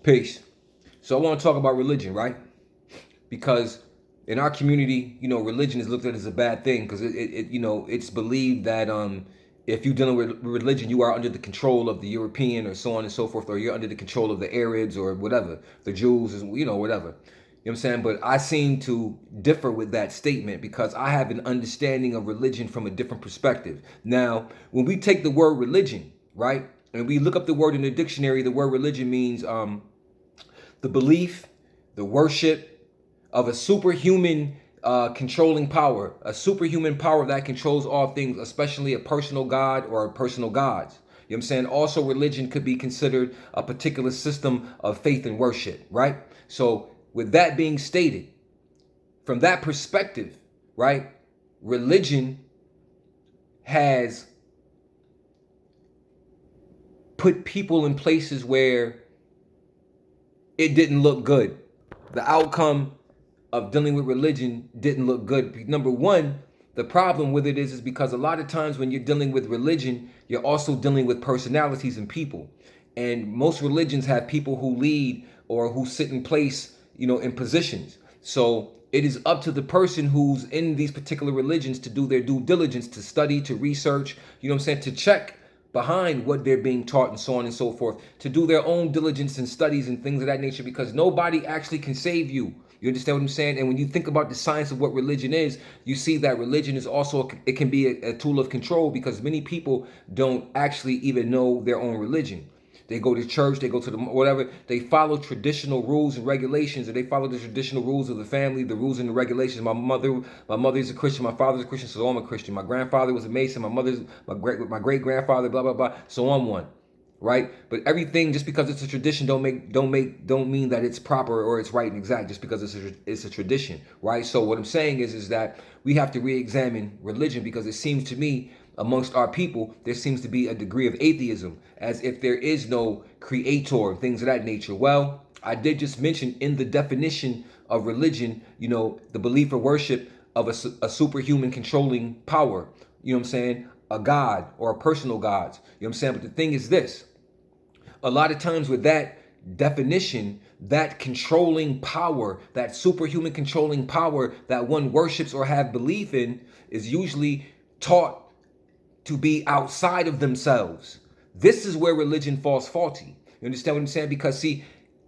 Peace. So I want to talk about religion, right? Because in our community, religion is looked at as a bad thing because it's believed that if you're dealing with religion, you are under the control of the European or so on and so forth, or you're under the control of the Arabs or whatever, the Jews, whatever. You know what I'm saying? But I seem to differ with that statement because I have an understanding of religion from a different perspective. Now, when we take the word religion, right, and we look up the word in the dictionary, the word religion means the belief, the worship of a superhuman controlling power, a superhuman power that controls all things, especially a personal God or personal gods. You know what I'm saying? Also, religion could be considered a particular system of faith and worship, right? So, with that being stated, from that perspective, right, religion has put people in places where it didn't look good. The outcome of dealing with religion didn't look good. Number one, the problem with it is because a lot of times when you're dealing with religion, you're also dealing with personalities and people. And most religions have people who lead or who sit in place, in positions. So it is up to the person who's in these particular religions to do their due diligence, to study, to research, to check behind what they're being taught and so on and so forth, to do their own diligence and studies and things of that nature, because nobody actually can save you. You understand what I'm saying? And when you think about the science of what religion is, you see that religion is also, it can be a tool of control because many people don't actually even know their own religion. They go to church, they go to the whatever, they follow traditional rules and regulations, and they follow the traditional rules of the family, the rules and the regulations. My mother is a Christian, my father's a Christian, so I'm a Christian. My grandfather was a Mason, my great grandfather, blah blah blah, so I'm one. Right? But everything, just because it's a tradition, don't mean that it's proper or it's right and exact just because it's a tradition, right? So what I'm saying is that we have to re-examine religion because it seems to me amongst our people there seems to be a degree of atheism, as if there is no creator, things of that nature. Well, I did just mention in the definition of religion, the belief or worship of a superhuman controlling power. You know what I'm saying? A god or a personal gods. You know what I'm saying? But the thing is this, a lot of times with that definition, that controlling power, that superhuman controlling power that one worships or have belief in is usually taught to be outside of themselves. This is where religion falls faulty. You understand what I'm saying? Because see,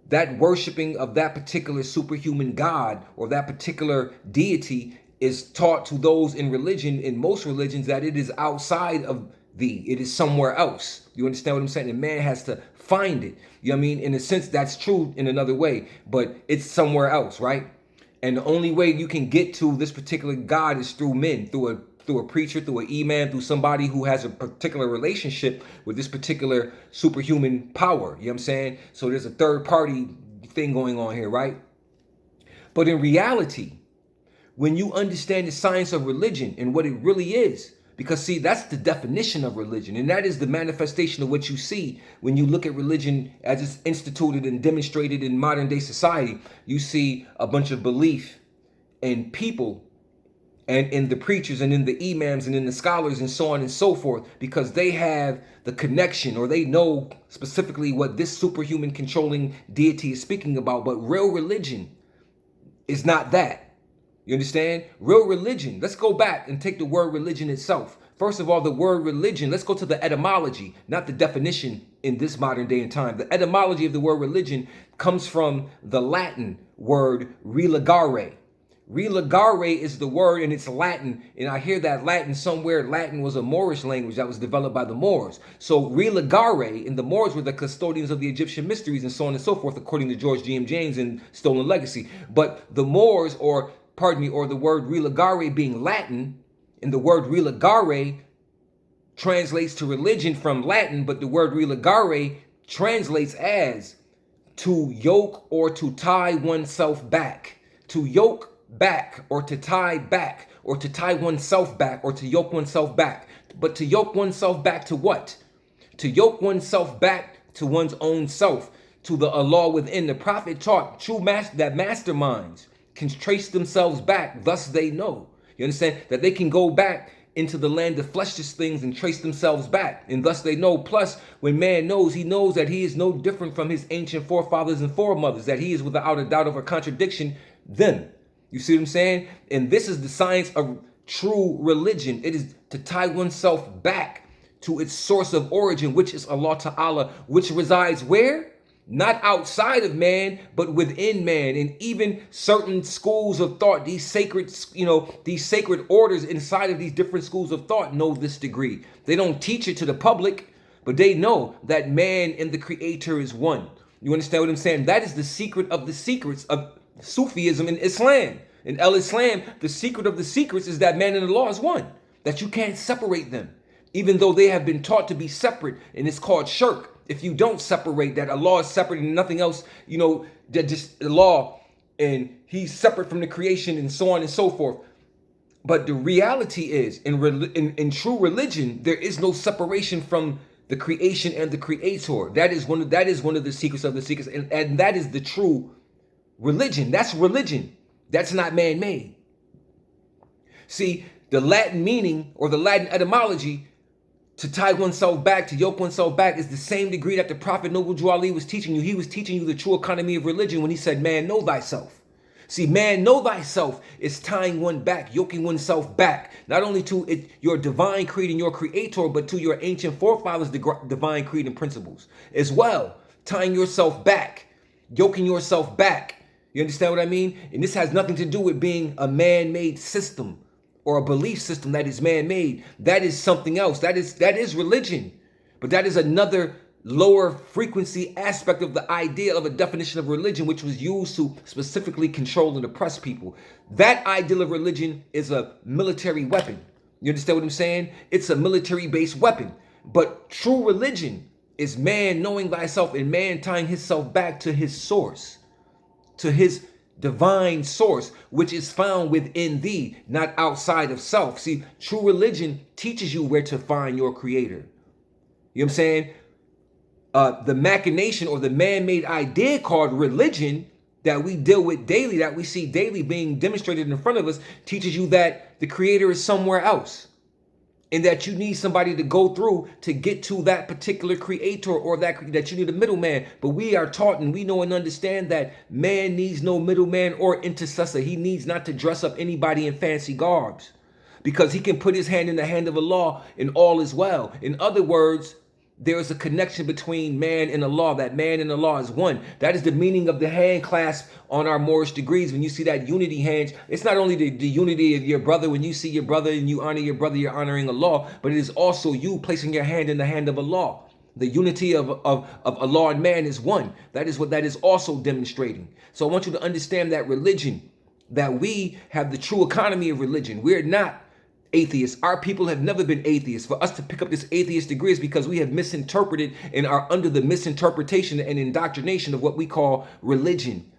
that worshiping of that particular superhuman god or that particular deity is taught to those in religion, in most religions, that it is outside of thee. It is somewhere else. You understand what I'm saying? And man has to find it. You know what I mean? In a sense, that's true in another way, but it's somewhere else, right? And the only way you can get to this particular God is through men, through a preacher, through an imam, through somebody who has a particular relationship with this particular superhuman power. You know what I'm saying? So there's a third party thing going on here, right? But in reality, when you understand the science of religion and what it really is, because see, that's the definition of religion, and that is the manifestation of what you see when you look at religion as it's instituted and demonstrated in modern day society. You see a bunch of belief in people and in the preachers and in the imams and in the scholars and so on and so forth, because they have the connection or they know specifically what this superhuman controlling deity is speaking about. But real religion is not that. You understand? Real religion. Let's go back and take the word religion itself. First of all, the word religion, let's go to the etymology, not the definition in this modern day and time. The etymology of the word religion comes from the Latin word religare. Religare is the word, and it's Latin, and I hear that Latin somewhere. Latin was a Moorish language that was developed by the Moors. So religare, and the Moors were the custodians of the Egyptian mysteries and so on and so forth, according to George G.M. James in Stolen Legacy. But the Moors, or the word religare being Latin, and the word religare translates to religion from Latin, but the word religare translates as to yoke or to tie oneself back. To yoke back or to tie back or to tie oneself back or to yoke oneself back. But to yoke oneself back to what? To yoke oneself back to one's own self, to the Allah within. The Prophet taught that masterminds can trace themselves back, thus they know. You understand? That they can go back into the land of fleshless things and trace themselves back. And thus they know. Plus, when man knows, he knows that he is no different from his ancient forefathers and foremothers, that he is without a doubt of a contradiction them. You see what I'm saying? And this is the science of true religion. It is to tie oneself back to its source of origin, which is Allah Ta'ala, which resides where? Not outside of man, but within man. And even certain schools of thought, these sacred, these sacred orders inside of these different schools of thought know this degree. They don't teach it to the public, but they know that man and the creator is one. You understand what I'm saying? That is the secret of the secrets of Sufism and Islam. In Islam, the secret of the secrets is that man and Allah is one, that you can't separate them, even though they have been taught to be separate, and it's called shirk. If you don't separate that Allah is separate and nothing else, that just Allah and he's separate from the creation and so on and so forth. But the reality is, in true religion, there is no separation from the creation and the creator. That is one of the secrets of the secrets, and that is the true religion. That's religion. That's not man-made. See, the Latin meaning or the Latin etymology to tie oneself back, to yoke oneself back, is the same degree that the Prophet Noble Drew Ali was teaching you. He was teaching you the true economy of religion when he said, man, know thyself. See, man, know thyself is tying one back, yoking oneself back, not only to your divine creed and your creator, but to your ancient forefathers' divine creed and principles as well. Tying yourself back, yoking yourself back. You understand what I mean? And this has nothing to do with being a man-made system or a belief system that is man-made. That is something else. That is religion. But that is another lower frequency aspect of the idea of a definition of religion, which was used to specifically control and oppress people. That ideal of religion is a military weapon. You understand what I'm saying? It's a military-based weapon. But true religion is man knowing thyself and man tying himself back to his source, to his divine source, which is found within thee, not outside of self. See, true religion teaches you where to find your creator. You know what I'm saying? The machination or the man-made idea called religion that we deal with daily, that we see daily being demonstrated in front of us, teaches you that the creator is somewhere else, and that you need somebody to go through to get to that particular creator, or that you need a middleman. But we are taught and we know and understand that man needs no middleman or intercessor. He needs not to dress up anybody in fancy garbs, because he can put his hand in the hand of Allah and all is well. In other words, there is a connection between man and Allah, that man and Allah is one. That is the meaning of the hand clasp on our Moorish degrees. When you see that unity hand, it's not only the unity of your brother. When you see your brother and you honor your brother, you're honoring Allah, but it is also you placing your hand in the hand of Allah. The unity of Allah and man is one. That is what that is also demonstrating. So I want you to understand that religion, that we have the true economy of religion. We're not atheists. Our people have never been atheists. For us to pick up this atheist degree is because we have misinterpreted and are under the misinterpretation and indoctrination of what we call religion.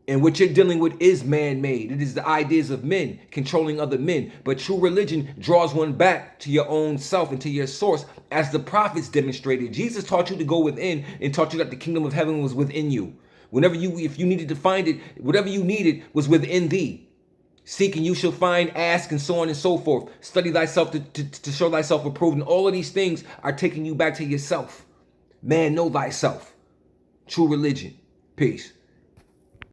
And what you're dealing with is man-made. It is the ideas of men controlling other men. But true religion draws one back to your own self and to your source, as the prophets demonstrated. Jesus taught you to go within and taught you that the kingdom of heaven was within you. If you needed to find it, whatever you needed was within thee. Seek and you shall find, ask, and so on and so forth. Study thyself to show thyself approved. And all of these things are taking you back to yourself. Man, know thyself. True religion. Peace.